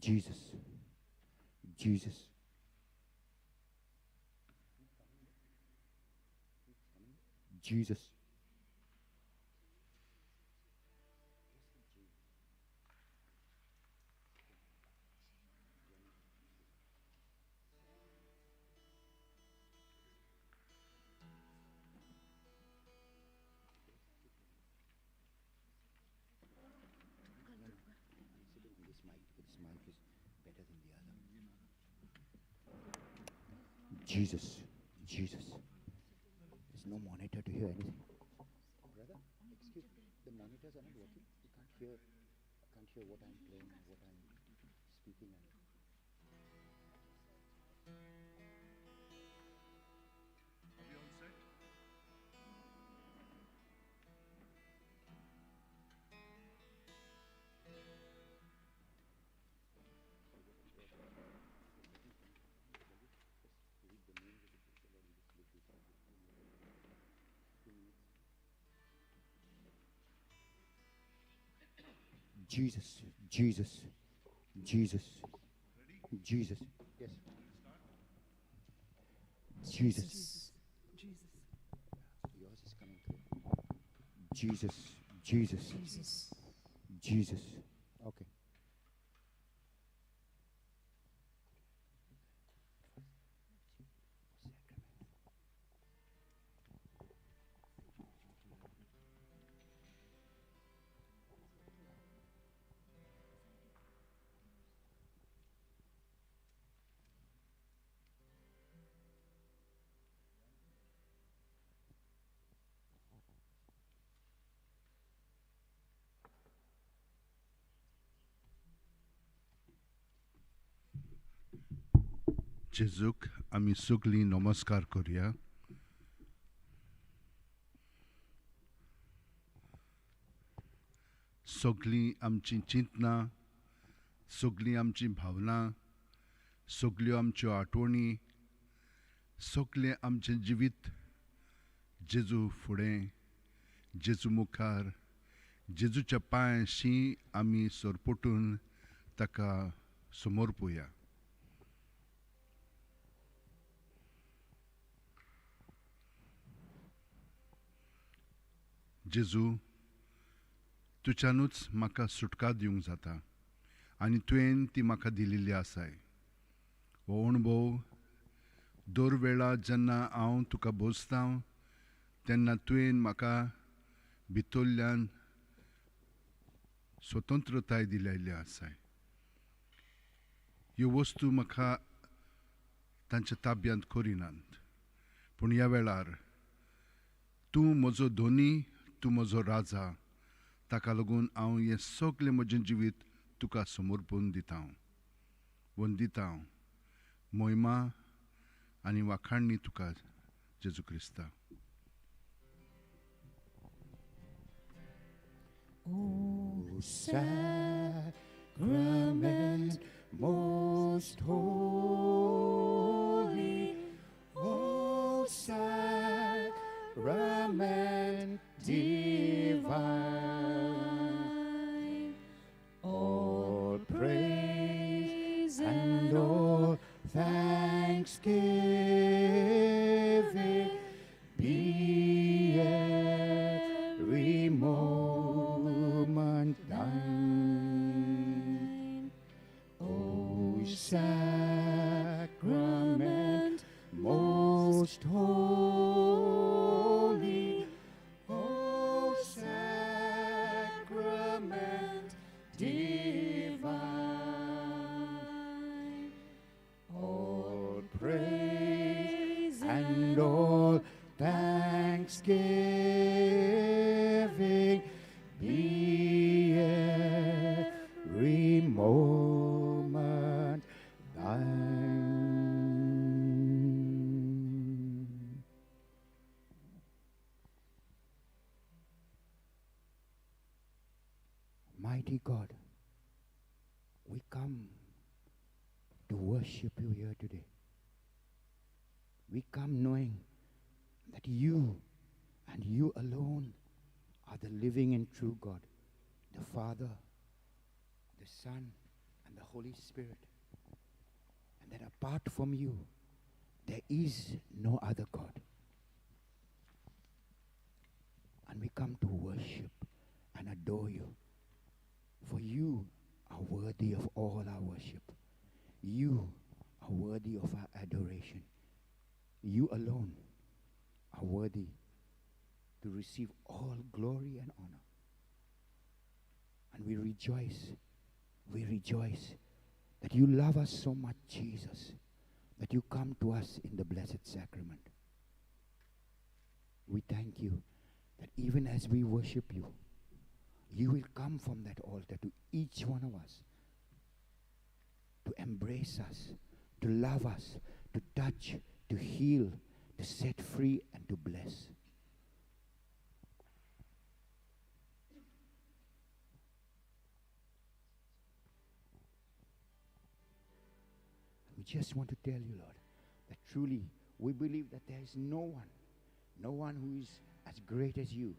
Jesus, Jesus. Jesus. Jesus, Jesus. There's no monitor to hear anything. Brother, excuse me, the monitors are not working. You can't hear what I'm playing, what I'm speaking. Are we all set? Jesus, Jesus, Jesus, Jesus. Yes. Jesus. Yours is coming through. Jesus, Jesus, Jesus. Okay. Jezuk, ami sugli namaskar koria. Sogli amchi chintna, sogli amchi bhavna, sogli amchi आठवणी, सगले आमचे जिवीत जेजू फुडें, जेजू मुखार, जेजूच्या पांयशी आमी सोरपोटून ताका समोर पोवया. जेजू, तुच्यानूच म्हाका सुटका दिवंक जाता आनी तुवें ती म्हाका दिलेली आसाय. हो अणभव दर वेळा जेन्ना हांव तुका बोजता तेन्ना तुवें म्हाका भितरल्यान स्वतंत्रताय दिलेली आसाय. ह्यो वस्तू म्हाका तांच्या ताब्यांत करिनात, पूण ह्या वेळार तूं म्हजो धोनी, तूं म्हजो राजा, ताका लागून हांव हें सगलें म्हजें जिवीत तुका समर्पण दिता. वंदिता मोहिमा आनी वाखाणणी तुका जेजू Crysta. O sacrament most holy, O sacrament divine, all praise and all thanksgiving be every moment thine. O sacrament most holy, O sacrament divine, all praise and all thanksgiving be every moment thine. Mighty God, we come to worship you here today. We come knowing that you and you alone are the living and true God, the Father, the Son, and and the Holy Spirit. And that apart from you, there is no other God. And we come to worship and adore you. For you are worthy of all our worship. You are worthy of our adoration. You alone are worthy to receive all glory and honor. And we rejoice that you love us so much, Jesus, that you come to us in the Blessed Sacrament. We thank you that even as we worship you, you will come from that altar to each one of us, to embrace us, to love us, to touch, to heal, to set free, and to bless. We just want to tell you, Lord, that truly we believe that there is no one who is as great as you.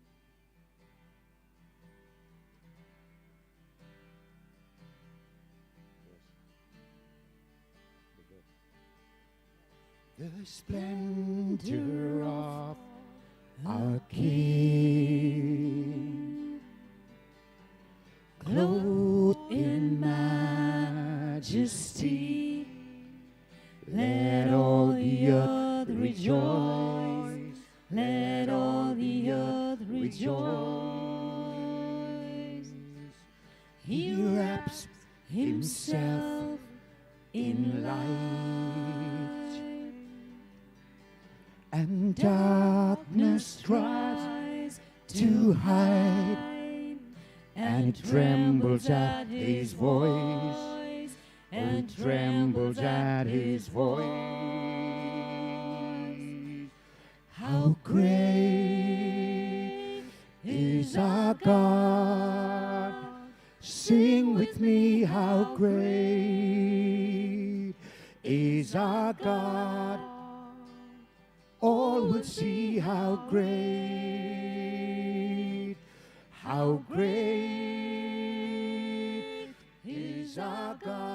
The splendor of our King, clothed in majesty, let all the earth rejoice, let all the earth rejoice. He wraps himself in light, and darkness tries to hide, and it trembles at his voice, and trembles at his voice. How great is our God! Sing with me, how great is our God! All will see how great is our God.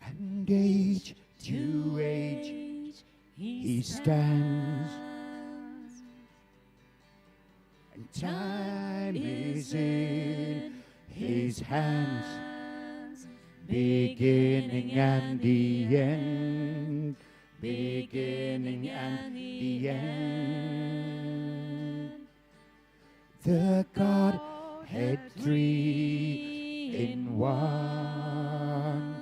And age to age he stands, and time is in his hands, beginning and the end, beginning and the end. The Godhead three in one,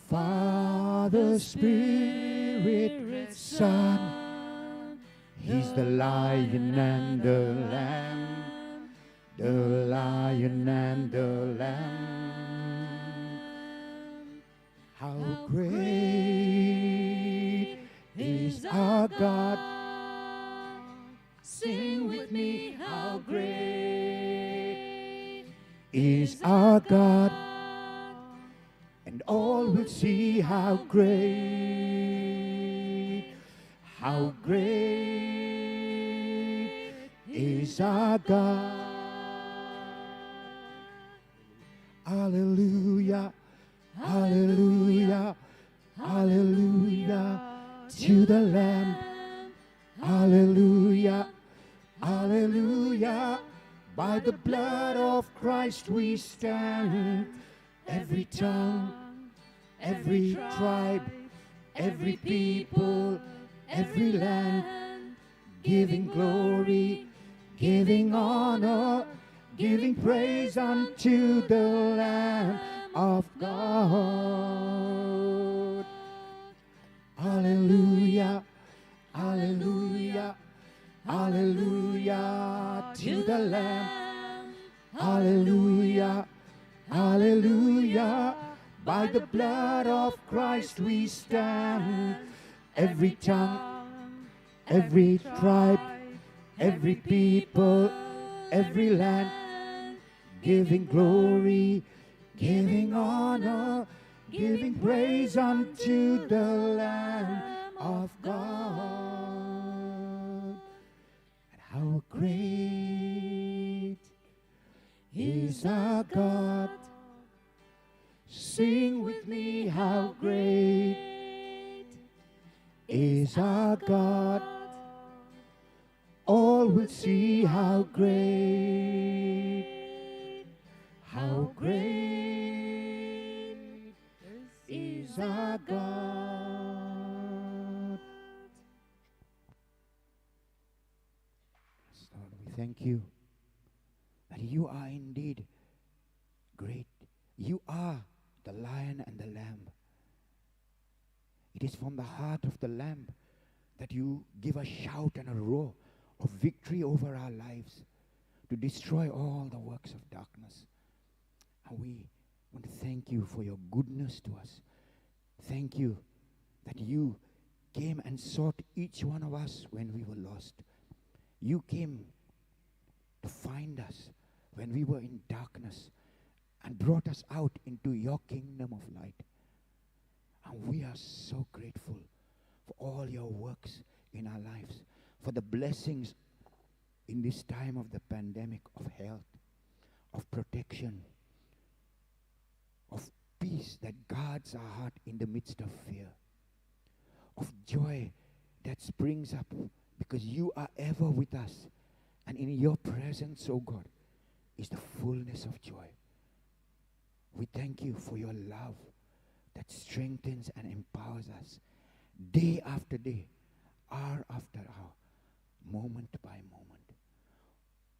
Father, Spirit, Son. He's the Lion and the Lamb, the Lion and the Lamb. How great is our God! Sing with me, how great is our God! And all will see how great is our God. Hallelujah, hallelujah, hallelujah to the Lamb. Hallelujah, hallelujah. By the blood of Christ we stand. Every tongue, every tribe, every people, every land, giving glory, giving honor, giving praise unto the Lamb of God. Hallelujah, hallelujah, hallelujah to the Lamb. Hallelujah, hallelujah. By the blood of Christ we stand. Every tongue, every tribe, every people, every land, giving glory, giving honor, giving praise unto the Lamb of God. great is our God. Sing with me, how great is our God. All will see how great is our God. Yes, Lord, we thank you that you are indeed great. You are the lion and the lamb. It is from the heart of the lamb that you give a shout and a roar of victory over our lives to destroy all the works of darkness. And we want to thank you for your goodness to us. Thank you that you came and sought each one of us when we were lost. You came to find us when we were in darkness and brought us out into your kingdom of light. And we are so grateful for all your works in our lives, for the blessings in this time of the pandemic, of health, of protection, of peace that guards our heart in the midst of fear, of joy that springs up because you are ever with us. And in your presence, oh God, is the fullness of joy. We thank you for your love that strengthens and empowers us day after day, hour after hour, moment by moment.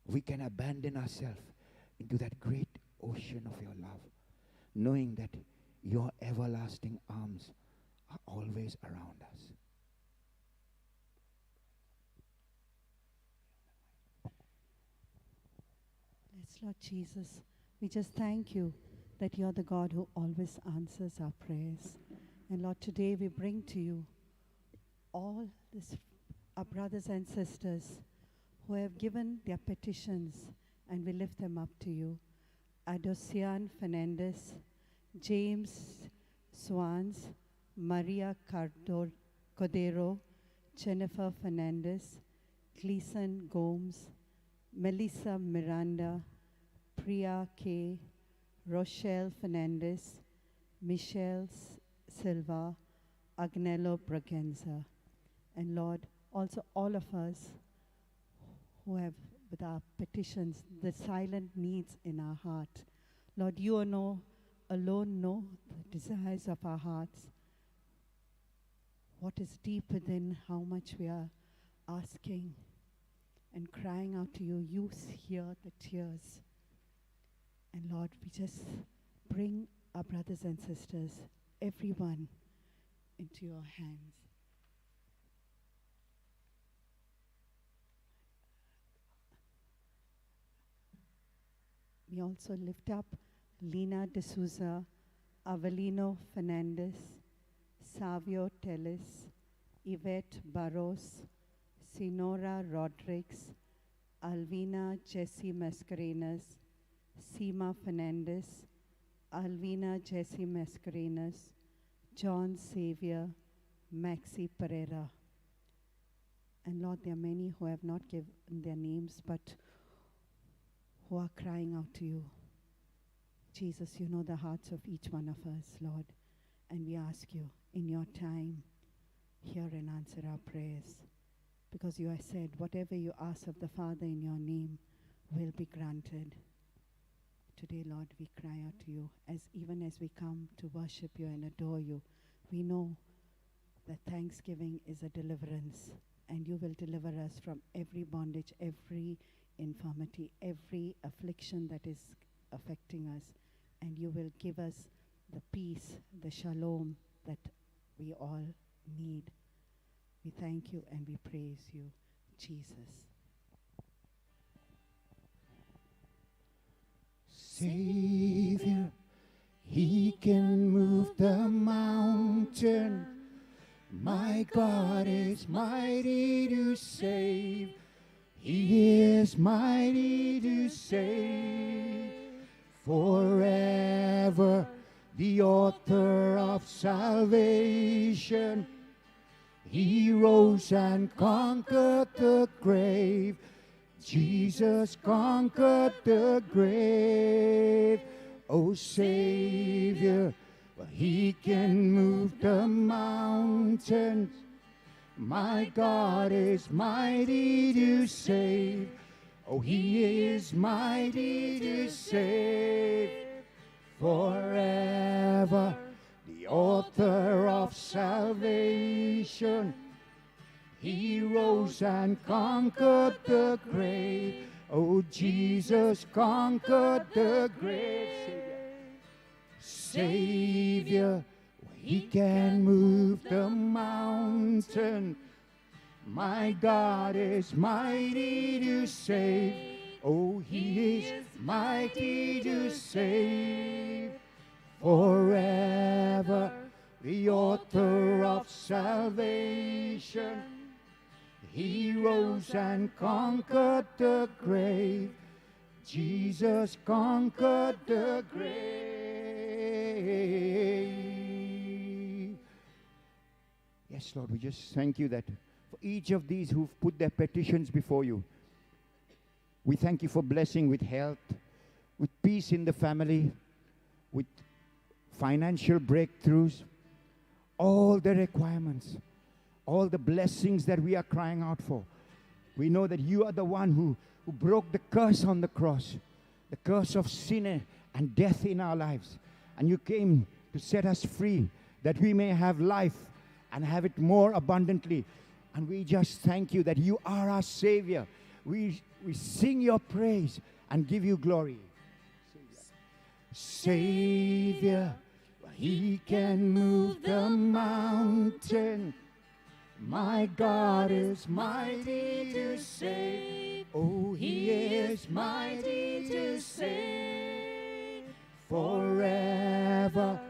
We can abandon ourselves into that great ocean of your love, knowing that your everlasting arms are always around us. Yes, Lord Jesus, we just thank you that you're the God who always answers our prayers. And Lord, today we bring to you all our brothers and sisters who have given their petitions, and we lift them up to you. Adoration Fernandez, James Swans, Maria Cordero, Jennifer Fernandez, Gleason Gomes, Melissa Miranda, Priya K., Rochelle Fernandez, Michelle Silva, Agnello Braganza. And Lord, also all of us who have, with our petitions, the silent needs in our heart. Lord, you alone know the desires of our hearts. What is deep within, how much we are asking and crying out to you. You hear the tears. And Lord, we just bring our brothers and sisters, everyone, into your hands. We also lift up Lina D'Souza, Avelino Fernandez, Savio Teles, Yvette Barros, Sinora Rodriguez, Alvina Jessie Mascarenas, Seema Fernandez, Alvina Jessie Mascarenas, John Xavier, Maxi Pereira. And Lord, there are many who have not given their names, but who are crying out to you. Jesus, you know the hearts of each one of us, Lord. And we ask you, in your time, hear and answer our prayers. Because you have said, whatever you ask of the Father in your name will be granted. Today, Lord, we cry out to you, even as we come to worship you and adore you. We know that thanksgiving is a deliverance, and you will deliver us from every bondage, every infirmity, every affliction that is affecting us, and you will give us the peace, the shalom that we all need. We thank you and we praise you, Jesus. Savior, he can move the mountain. My God is mighty to save. He is mighty to save. Forever the author of salvation. He rose and conquered the grave. Jesus conquered the grave. Oh, Savior, he can move the mountains. My God is mighty to save. Oh, he is mighty to save. Forever, the author of salvation. He rose and conquered the grave. Oh, Jesus conquered the grave. Savior, he can move the mountain. My God is mighty to save. Oh, he is mighty to save. Forever, the author of salvation. He rose and conquered the grave. Jesus conquered the grave. Yes, Lord, we just thank you that for each of these who've put their petitions before you, we thank you for blessing with health, with peace in the family, with financial breakthroughs, all the requirements, all the blessings that we are crying out for. We know that you are the one who broke the curse on the cross, the curse of sin and death in our lives. And you came to set us free, that we may have life and have it more abundantly. And we just thank you that you are our Savior. We sing your praise and give you glory. Savior, he can move the mountain. My God is mighty to save. Oh, he is mighty to save. Forever,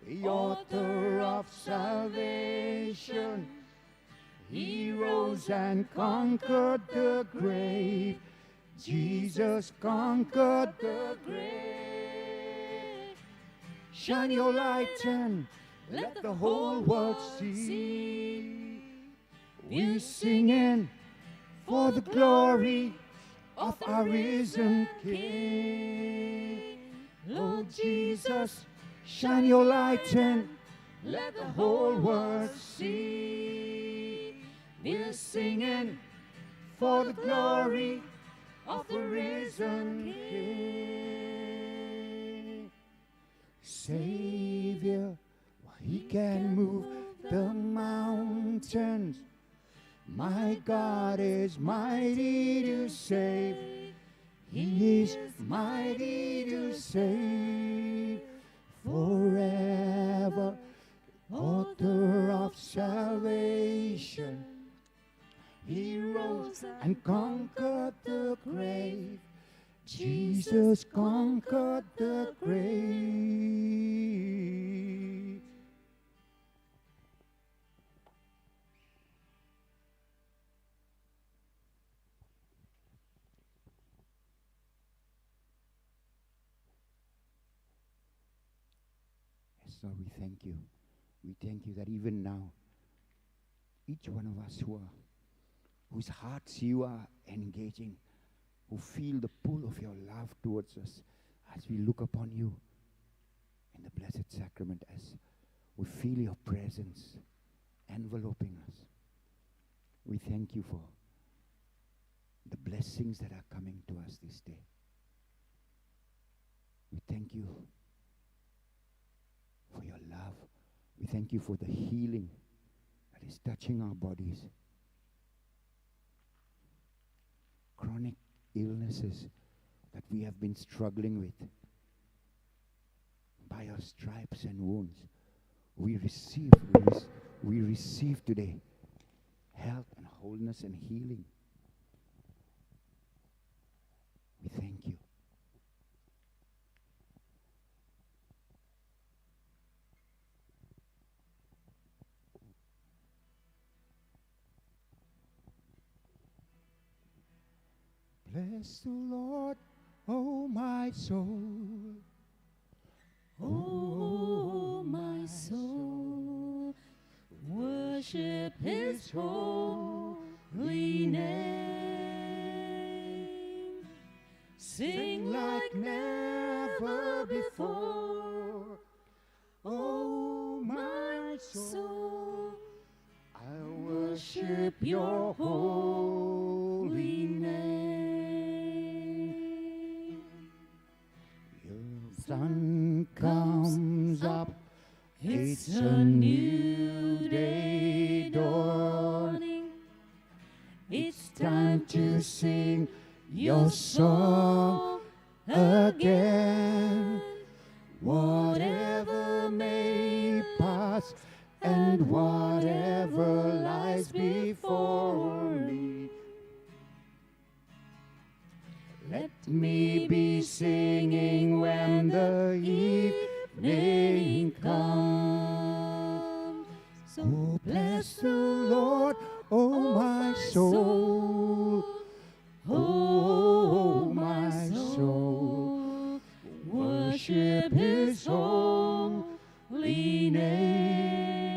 the author of salvation. He rose and conquered the grave. Jesus conquered the grave. Shine your light and let the whole world see. We're singing for the glory of our risen King. Lord Jesus, shine your light and let the whole world see. We're singing for the glory of the risen King. Savior, he can move the mountains. My God is mighty to save. He is mighty to save. Forever, author of salvation. He rose and conquered the grave. Jesus conquered the grave. Yes, Lord, we thank you. We thank you that even now, each one of us whose hearts you are engaging, who feel the pull of your love towards us as we look upon you in the Blessed Sacrament, as we feel your presence enveloping us. We thank you for the blessings that are coming to us this day. We thank you for your love. We thank you for the healing that is touching our bodies. Chronic illnesses that we have been struggling with. By your stripes and wounds, we receive today health and wholeness and healing. We thank you. Bless the Lord, oh my soul. Oh, my soul, worship his holy name. sing like never before. Oh, my soul, I worship your holy name. Your sun comes up, it's a new day dawning. It's time to sing your song again. Whatever may pass and whatever lies before me, let me be singing when the evening comes. So bless the Lord, oh my soul. Oh, my soul, worship his holy name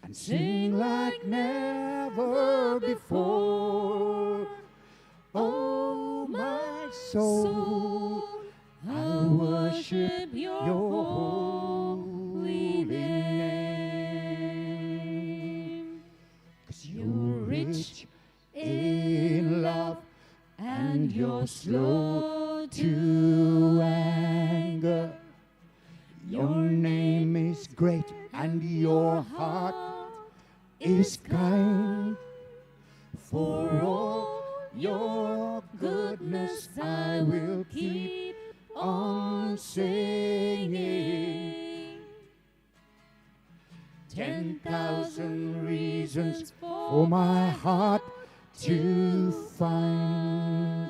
and sing like never before. Oh, my soul, I worship your holy name. 'Cause you're rich in love and you're slow to anger. Your name is great and your heart is kind. For all your goodness I will keep on singing. 10,000 reasons for my heart to find.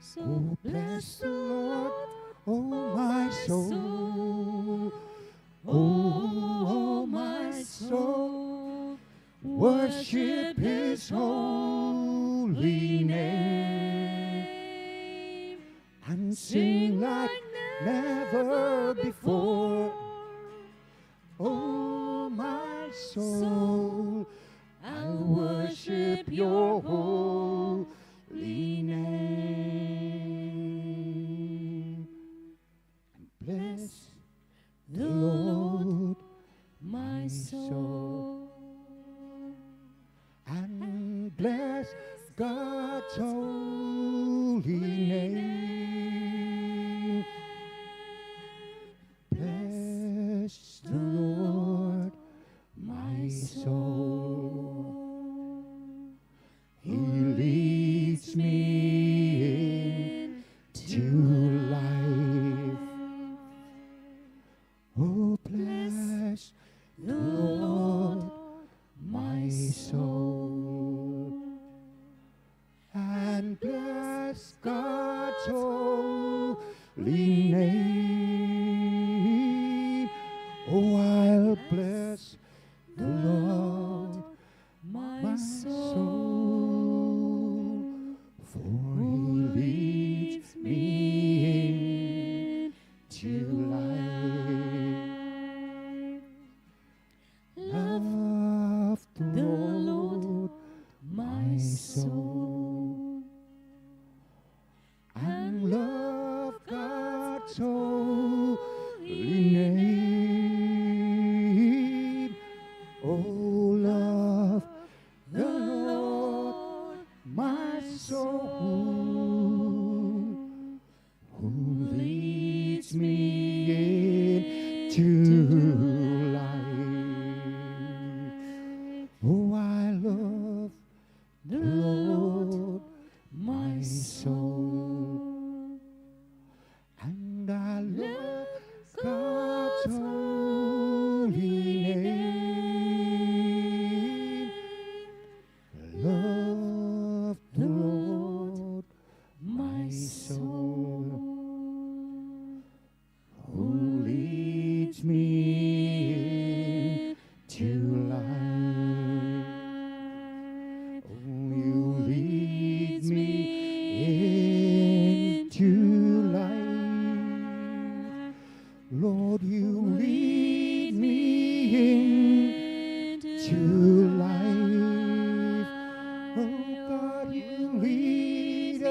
So bless the Lord, oh my soul. Oh, my soul, worship his holy name and sing like never before. Oh, my soul, I worship your holy name. And bless the Lord, my soul, and bless God's holy name. Bless the Lord, my soul. He leads me into life. Oh, bless the Lord, my soul, and bless God's holy name. Oh, I'll bless the Lord, my soul, for he leads me into life. Love the Lord, my soul, and love God's holy name. Oh, love the Lord, my soul, who leads me into life. Oh, I love the Lord, my soul, and I love God's holy name. Love the Lord, my soul, who leads me into life. Oh, you lead me into life. Lord, you lead me into life. Oh, God, you lead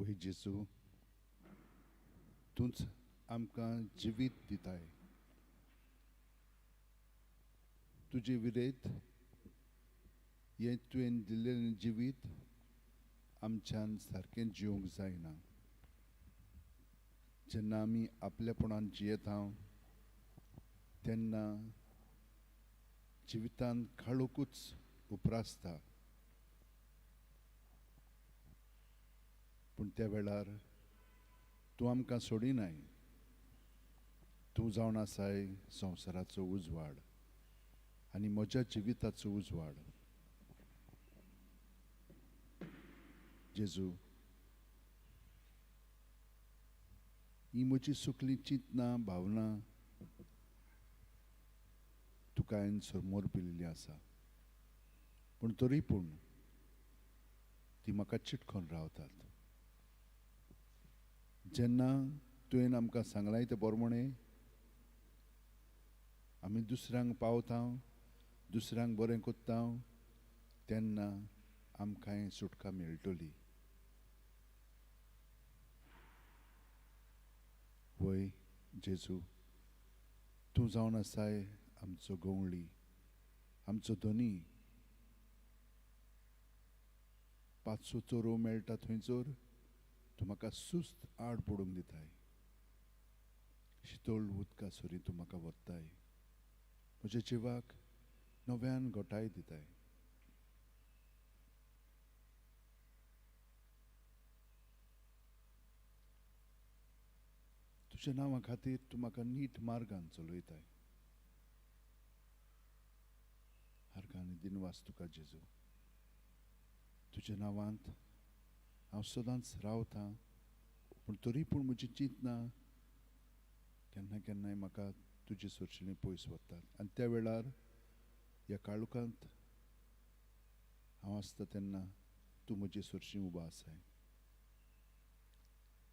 वही जेजू तूंच आमकां जिवीत दिताय. तुजे विरेत हें तुवें दिल्लेलें जिवीत आमच्यान सारकें जिवंक जायना. जेन्ना आमी आपलेपणान जियेता तेन्ना जिवितान काळोखूच उप्रासता. पूण त्या वेळार तूं आमकां सोडिनाय. तूं जावन आसाय संवसाराचो उजवाड आनी म्हज्या जिविताचो उजवाड. जेजू, ही म्हजी सुकली चिंतना भावना तुका हांवें समोर पिल्ली आसा. पूण तरी पूण ती म्हाका चिटकोन रावतात. जेन्ना तुवें आमकां सांगलां ते पोरमोणे आमी दुसऱ्यांक पावता, दुसऱ्यांक बरें कोत्ता, तेन्ना आमकां सुटका मेळटली. वय जेजू, तूं जावन आसाय आमचो गवळी, आमचो धनी. पांचसो चोरो मेळटा थंयसर तूं म्हाका सुस्त आड पडूंक दिताय. शितोळ उदका सोरी तूं म्हाका व्हरताय. म्हज्या जिवाक नव्यान घोटाय दिताय. तुज्या नांवा खातीर तूं म्हाका नीट मार्गान चलयताय. हारकानी दिनवास तुका जेजू. तुज्या नांवांत हांव सदांच रावतां. पूण तरी पूण म्हजी चिंतना केन्ना केन्नाय म्हाका तुजे सुरशिल्लीं पयस व्हरतात. आनी त्या वेळार ह्या काळोखांत हांव आसता तेन्ना तूं म्हजे सुरशीं उबो आसाय.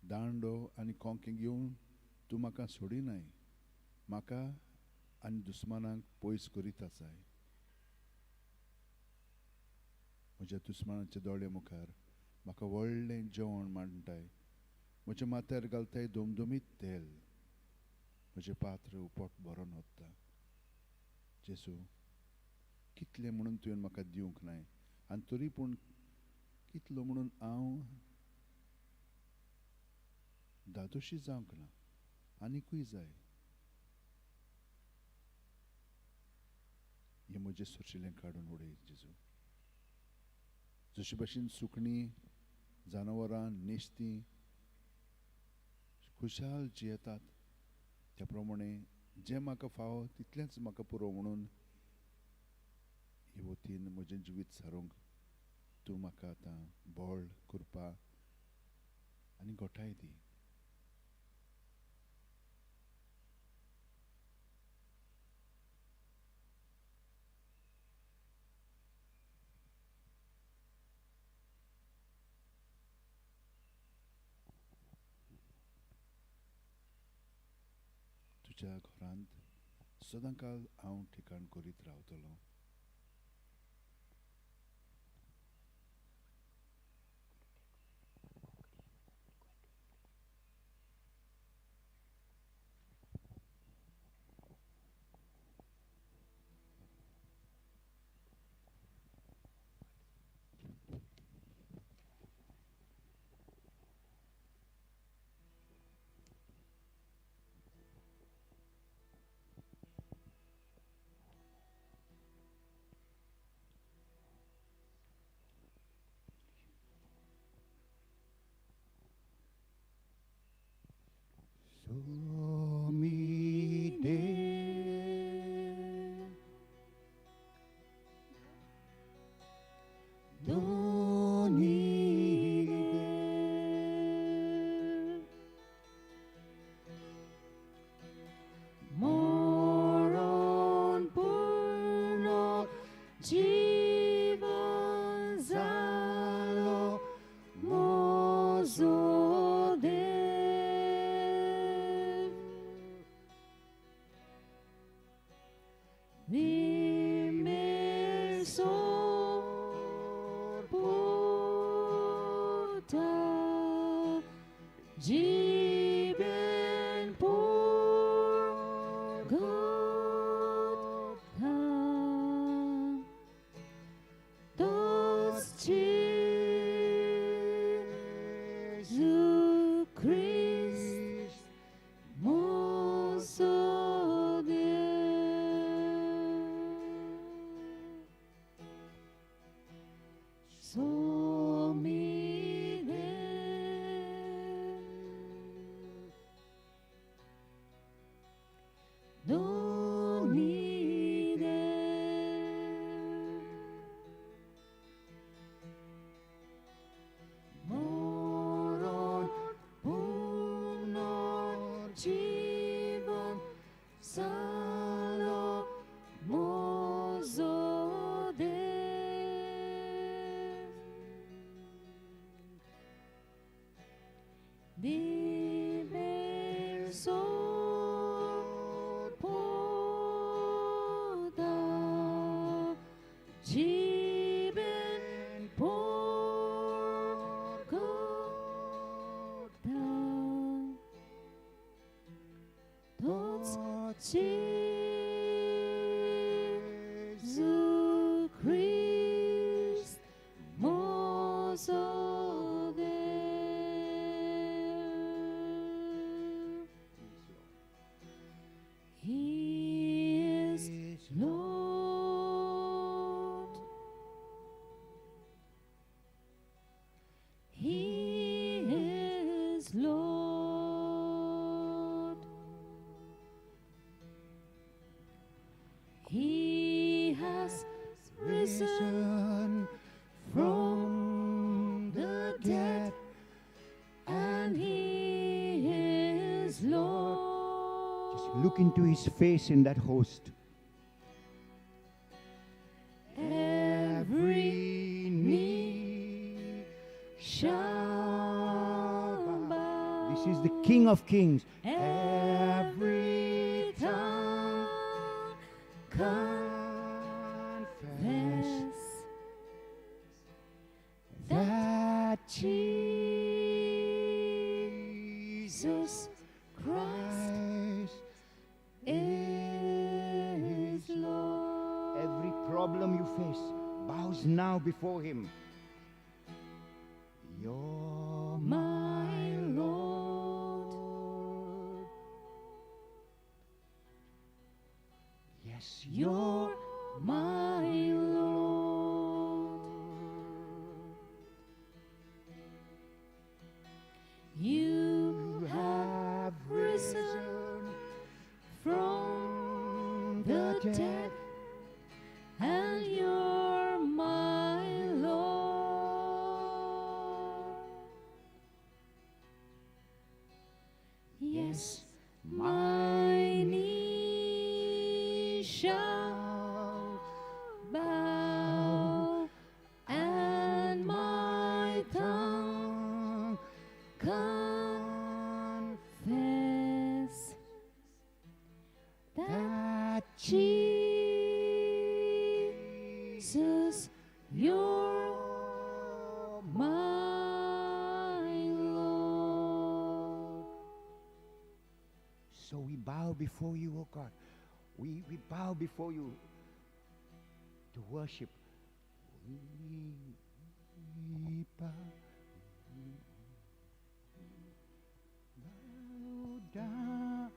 दांडो आनी कोंके घेवन तूं म्हाका सोडिनाय. म्हाका आनी दुस्मानांक पयस करीत आसाय. म्हज्या दुस्मानाच्या दोळ्या मुखार म्हाका व्हडलें जेवण मांडटाय. म्हज्या माथ्यार घालताय दोमदोमीत तेल. म्हजें पात्र उपोट भरोन वता. जेजू, कितलें म्हणून तुवें म्हाका दिवंक नाय. आनी तरी पूण कितलो म्हणून हांव दादोशी जावंक ना. आनिकूय जाय. हें म्हजें सुरशिल्लें काडून उडय जेजू. जशे भाशेन सुकणीं, जनावरां, नेस्तीं खुशाल जियेतात त्या प्रमाणें जें म्हाका फावो तितलेंच म्हाका पुरो म्हणून हे वतीन म्हजें जिवीत सारूंक तूं म्हाका आतां बळ, कृपा आनी घोटाय दी. तुज्या घरांत सदांकाल हांव ठिकाण करीत रावतलों. Show me there, don't need there, moron purno jivan zalo mozo de. Jiben por God han dos Jesu Christ mozo so mi doni moron puno jivan salo mozo diverso poda jiben por goda tots Jesu Christ mozo He is Lord. He is Lord. He has risen from the dead, and He is Lord. Look into his face in that host. Every knee shall bow. This is the King of Kings. Every tongue confess that Jesus Christ is Lord. Every problem you face bows now before him. You're My Lord, yes, you're my Lord. You have risen from the dead, and you're my Lord. Yes, my knee shall bow, and my tongue confess that Jesus, you're my Lord. So we bow before you, oh God. We bow before you to worship. We bow down.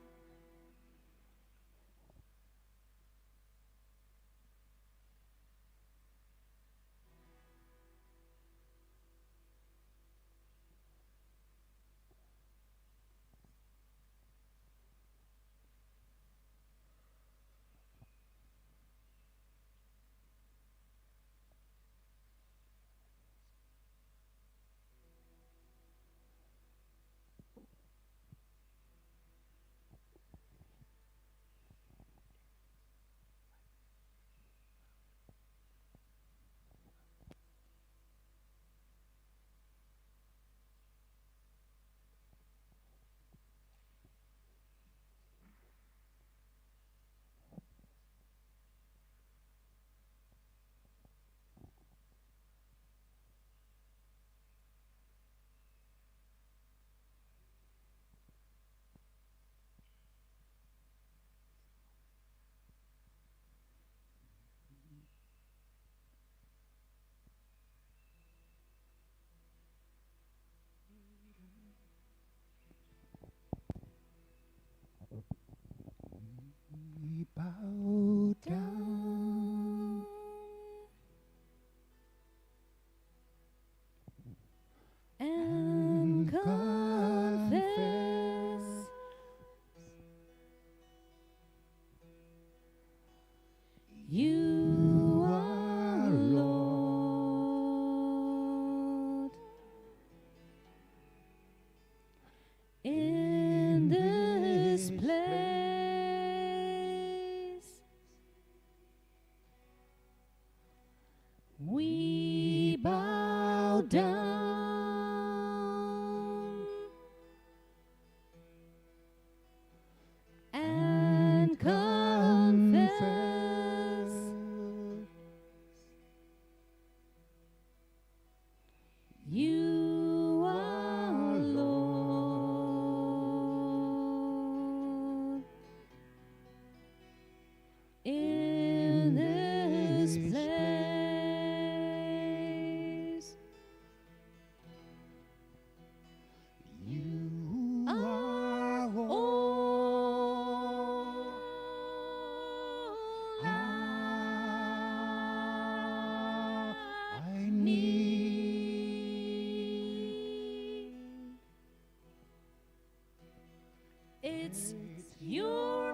your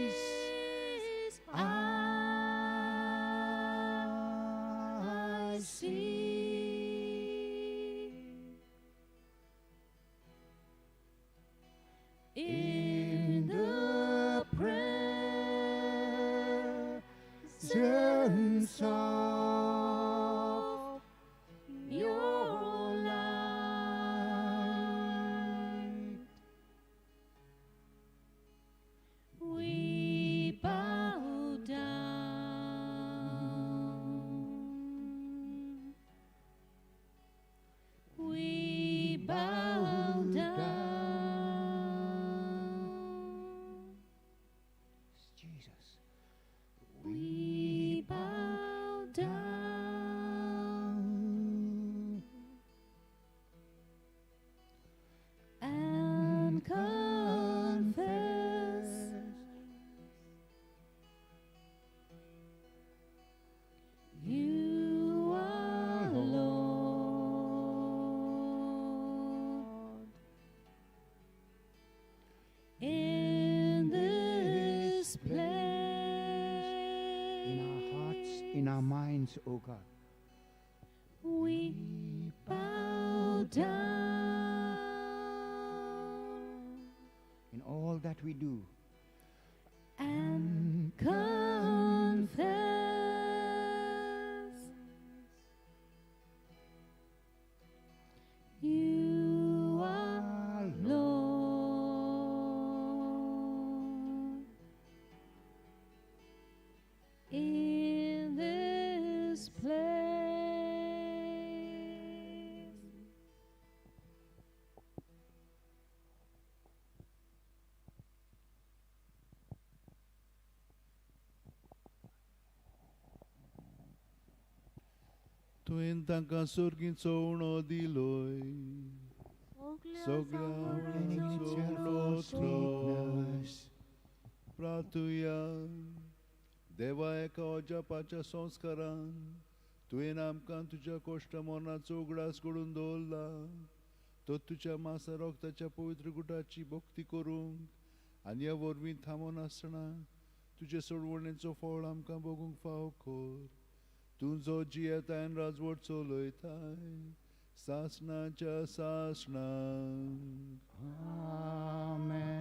face, I see. In the presence of your light, we bow down. We bow down. Jesus. We bow down and confess you are Lord in this place. In our hearts, in our minds, O God. We bow down In all that we do. and confess you are Lord in this place. Tuin tanka surgin sono di lui. Soglia Sweetness. Pratuya Deva eka oja pacha sanskaran Tuin amkan tuja koshta mona चोगडास कडून दोलला तो तुझ्या मासा रक्ताच्या पवित्र गुटाची भक्ती करूंक आनी ह्या वरवीं थांबोन आसतना तुजे सोडवणेचो फळ आमकां भोगूंक फाव कर तूं जो जियेता आनी राजवट चलयताय सासणाच्या सासणांक Amen.